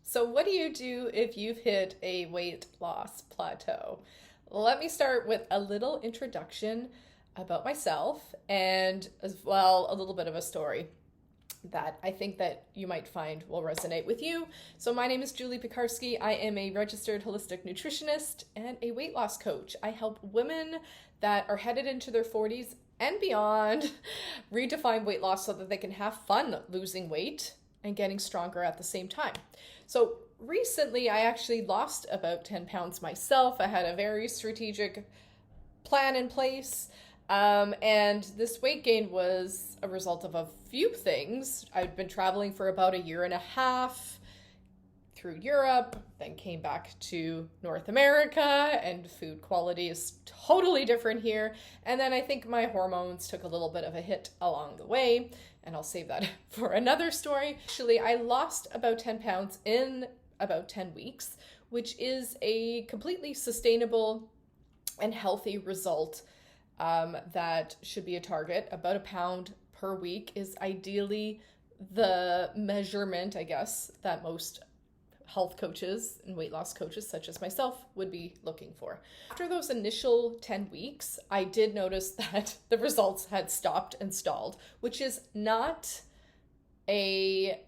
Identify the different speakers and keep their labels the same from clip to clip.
Speaker 1: So what do you do if you've hit a weight loss plateau? Let me start with a little introduction about myself and as well a little bit of a story that I think that you might find will resonate with you. So my name is Julie Piekarski. I am a registered holistic nutritionist and a weight loss coach. I help women that are headed into their 40s and beyond redefine weight loss so that they can have fun losing weight and getting stronger at the same time. So recently I actually lost about 10 pounds myself. I had a very strategic plan in place. And this weight gain was a result of a few things. I'd been traveling for about a year and a half through Europe, then came back to North America, and food quality is totally different here. And then I think my hormones took a little bit of a hit along the way, and I'll save that for another story. Actually, I lost about 10 pounds in about 10 weeks, which is a completely sustainable and healthy result. That should be a target. About a pound per week is ideally the measurement, I guess, that most health coaches and weight loss coaches such as myself would be looking for. After those initial 10 weeks, I did notice that the results had stopped and stalled, which is not a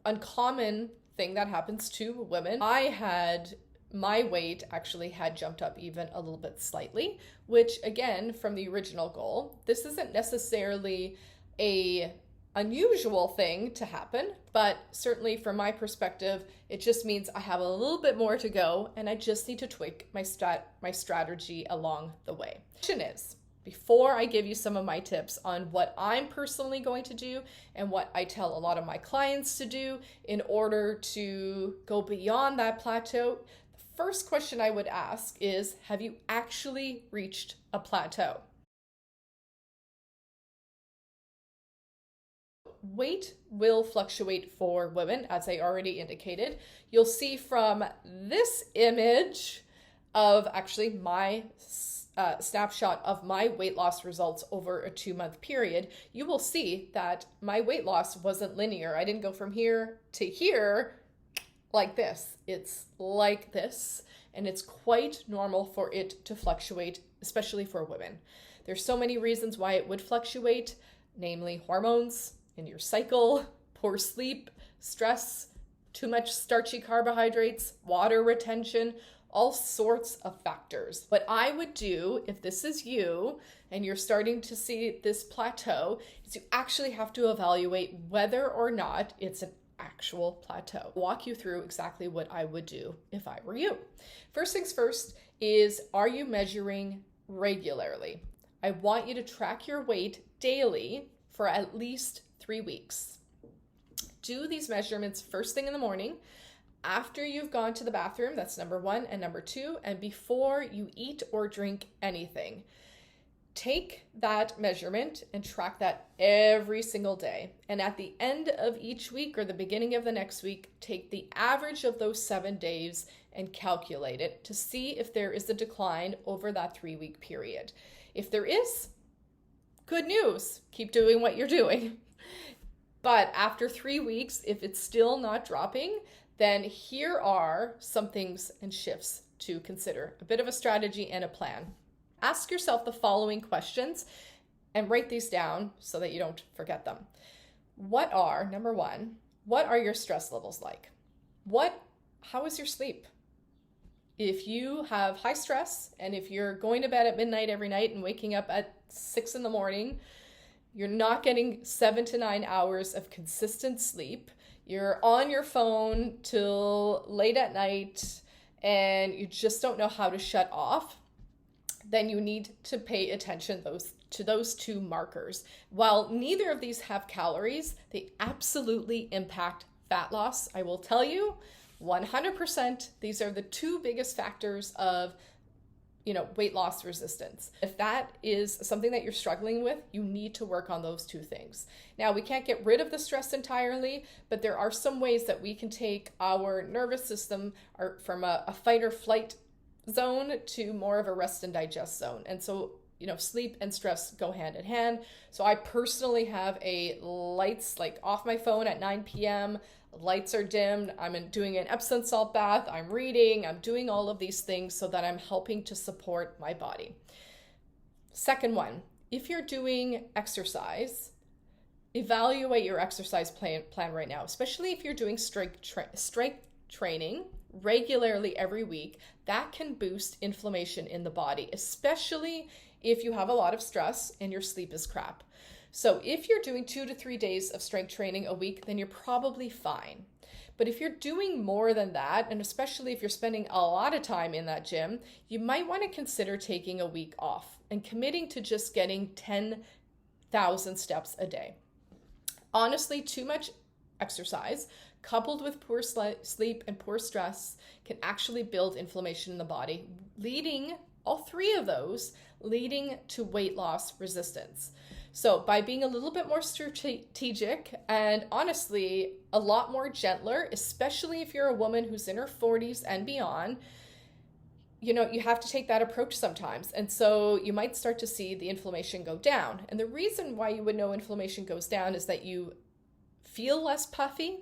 Speaker 1: uncommon thing that happens to women. My weight actually had jumped up even a little bit slightly, which again, from the original goal, this isn't necessarily a unusual thing to happen, but certainly from my perspective, it just means I have a little bit more to go and I just need to tweak my strategy along the way. Question is, before I give you some of my tips on what I'm personally going to do and what I tell a lot of my clients to do in order to go beyond that plateau, first question I would ask is, have you actually reached a plateau? Weight will fluctuate for women, as I already indicated. You'll see from this image of actually my snapshot of my weight loss results over a 2-month period, you will see that my weight loss wasn't linear. I didn't go from here to here like this. It's like this, and it's quite normal for it to fluctuate, especially for women. There's so many reasons why it would fluctuate, namely hormones in your cycle, poor sleep, stress, too much starchy carbohydrates, water retention, all sorts of factors. What I would do if this is you and you're starting to see this plateau is you actually have to evaluate whether or not it's an actual plateau. Walk you through exactly what I would do if I were you. First things first is, are you measuring regularly? I want you to track your weight daily for at least 3 weeks. Do these measurements first thing in the morning, after you've gone to the bathroom, that's number 1, and number 2, and before you eat or drink anything. Take that measurement and track that every single day. And at the end of each week or the beginning of the next week, take the average of those 7 days and calculate it to see if there is a decline over that 3-week period. If there is, good news, keep doing what you're doing. But after 3 weeks, if it's still not dropping, then here are some things and shifts to consider. A bit of a strategy and a plan. Ask yourself the following questions and write these down so that you don't forget them. Number 1, what are your stress levels like? How is your sleep? If you have high stress and if you're going to bed at midnight every night and waking up at 6 in the morning, you're not getting 7 to 9 hours of consistent sleep. You're on your phone till late at night and you just don't know how to shut off, then you need to pay attention to those 2 markers. While neither of these have calories, they absolutely impact fat loss. I will tell you 100%, these are the 2 biggest factors of weight loss resistance. If that is something that you're struggling with, you need to work on those 2 things. Now, we can't get rid of the stress entirely, but there are some ways that we can take our nervous system from a fight or flight zone to more of a rest and digest zone. And so, sleep and stress go hand in hand. So I personally have a lights off my phone at 9 p.m., lights are dimmed, doing an Epsom salt bath, I'm reading, I'm doing all of these things so that I'm helping to support my body. Second one, if you're doing exercise, evaluate your exercise plan right now, especially if you're doing strength training regularly every week. That can boost inflammation in the body, especially if you have a lot of stress and your sleep is crap. So if you're doing 2 to 3 days of strength training a week, then you're probably fine. But if you're doing more than that, and especially if you're spending a lot of time in that gym, you might want to consider taking a week off and committing to just getting 10,000 steps a day. Honestly, too much exercise coupled with poor sleep and poor stress can actually build inflammation in the body, all three of those leading to weight loss resistance. So by being a little bit more strategic and honestly a lot more gentler, especially if you're a woman who's in her 40s and beyond, you have to take that approach sometimes. And so you might start to see the inflammation go down. And the reason why you would know inflammation goes down is that you feel less puffy,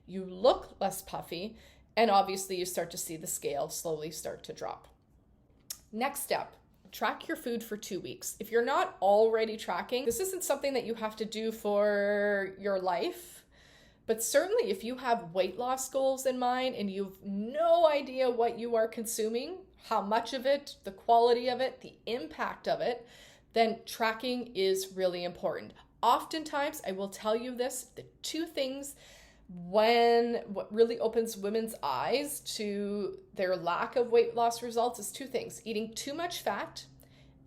Speaker 1: you look less puffy, and obviously you start to see the scale slowly start to drop. Next step, track your food for 2 weeks. If you're not already tracking, this isn't something that you have to do for your life, but certainly if you have weight loss goals in mind and you've no idea what you are consuming, how much of it, the quality of it, the impact of it, then tracking is really important. Oftentimes, I will tell you this, the two things what really opens women's eyes to their lack of weight loss results is two things: eating too much fat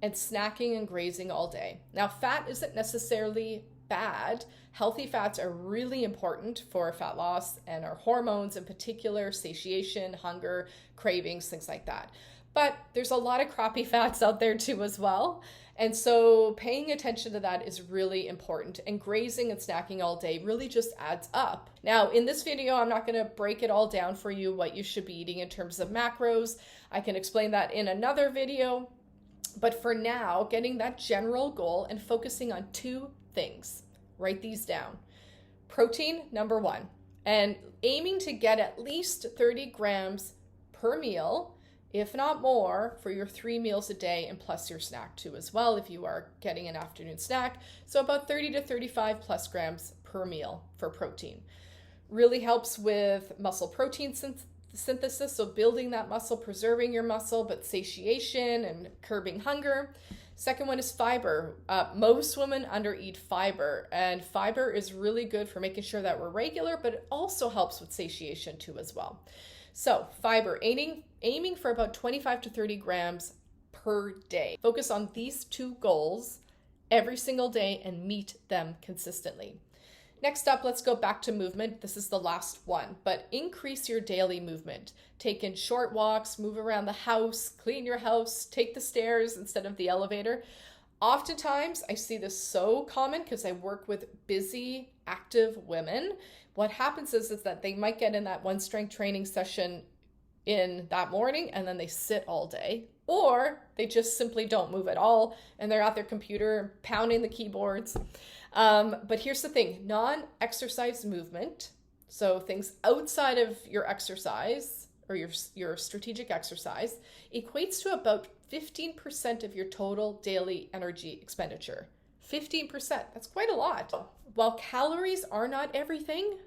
Speaker 1: and snacking and grazing all day. Now, fat isn't necessarily bad. Healthy fats are really important for fat loss and our hormones, in particular, satiation, hunger, cravings, things like that. But there's a lot of crappy fats out there too as well. And so paying attention to that is really important. And grazing and snacking all day really just adds up. Now, in this video, I'm not going to break it all down for you what you should be eating in terms of macros. I can explain that in another video. But for now, getting that general goal and focusing on two things. Write these down. Protein, number one, and aiming to get at least 30 grams per meal, if not more, for your 3 meals a day, and plus your snack too as well if you are getting an afternoon snack. So about 30 to 35 plus grams per meal for protein. Really helps with muscle protein synthesis, so building that muscle, preserving your muscle, but satiation and curbing hunger. Second one is fiber. Most women undereat fiber, and fiber is really good for making sure that we're regular, but it also helps with satiation too as well. So fiber, aiming for about 25 to 30 grams per day. Focus on these two goals every single day and meet them consistently. Next up, let's go back to movement. This is the last one, but increase your daily movement. Take in short walks, move around the house, clean your house, take the stairs instead of the elevator. Oftentimes, I see this so common because I work with busy, active women. What happens is that they might get in that one strength training session in that morning and then they sit all day, or they just simply don't move at all and they're at their computer pounding the keyboards. But here's the thing, non-exercise movement, so things outside of your exercise or your strategic exercise, equates to about 15% of your total daily energy expenditure. 15%, that's quite a lot. While calories are not everything,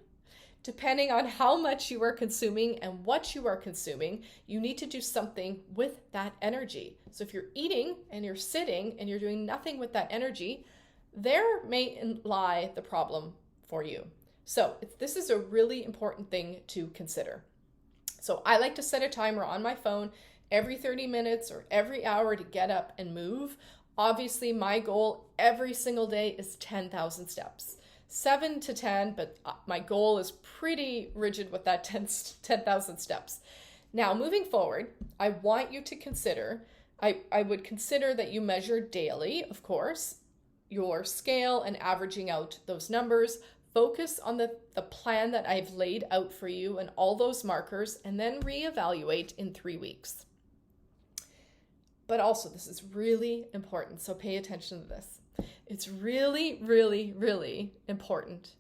Speaker 1: depending on how much you are consuming and what you are consuming, you need to do something with that energy. So if you're eating and you're sitting and you're doing nothing with that energy, there may lie the problem for you. So this is a really important thing to consider. So I like to set a timer on my phone every 30 minutes or every hour to get up and move. Obviously, my goal every single day is 10,000 steps. 7 to 10, but my goal is pretty rigid with that 10,000 steps. Now, moving forward, I want you to consider, I would consider that you measure daily, of course, your scale and averaging out those numbers. Focus on the plan that I've laid out for you and all those markers, and then reevaluate in 3 weeks. But also, this is really important, so pay attention to this. It's really, really, really important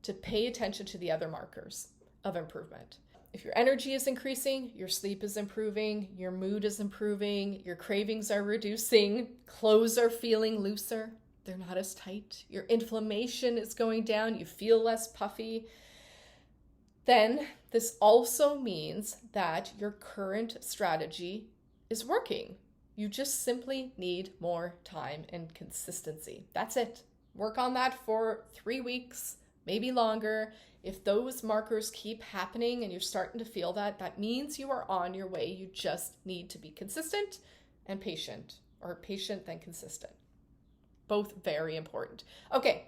Speaker 1: to pay attention to the other markers. of improvement. If your energy is increasing, your sleep is improving, your mood is improving, your cravings are reducing, clothes are feeling looser, they're not as tight, your inflammation is going down, you feel less puffy, then this also means that your current strategy is working. You just simply need more time and consistency. That's it. Work on that for 3 weeks, maybe longer. If those markers keep happening and you're starting to feel that, that means you are on your way. You just need to be consistent and patient, or patient then consistent. Both very important. Okay,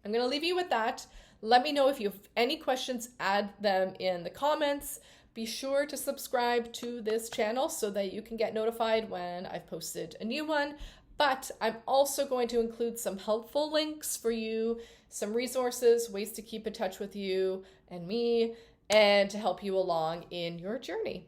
Speaker 1: I'm going to leave you with that. Let me know if you have any questions, add them in the comments. Be sure to subscribe to this channel so that you can get notified when I've posted a new one. But I'm also going to include some helpful links for you, some resources, ways to keep in touch with you and me, and to help you along in your journey.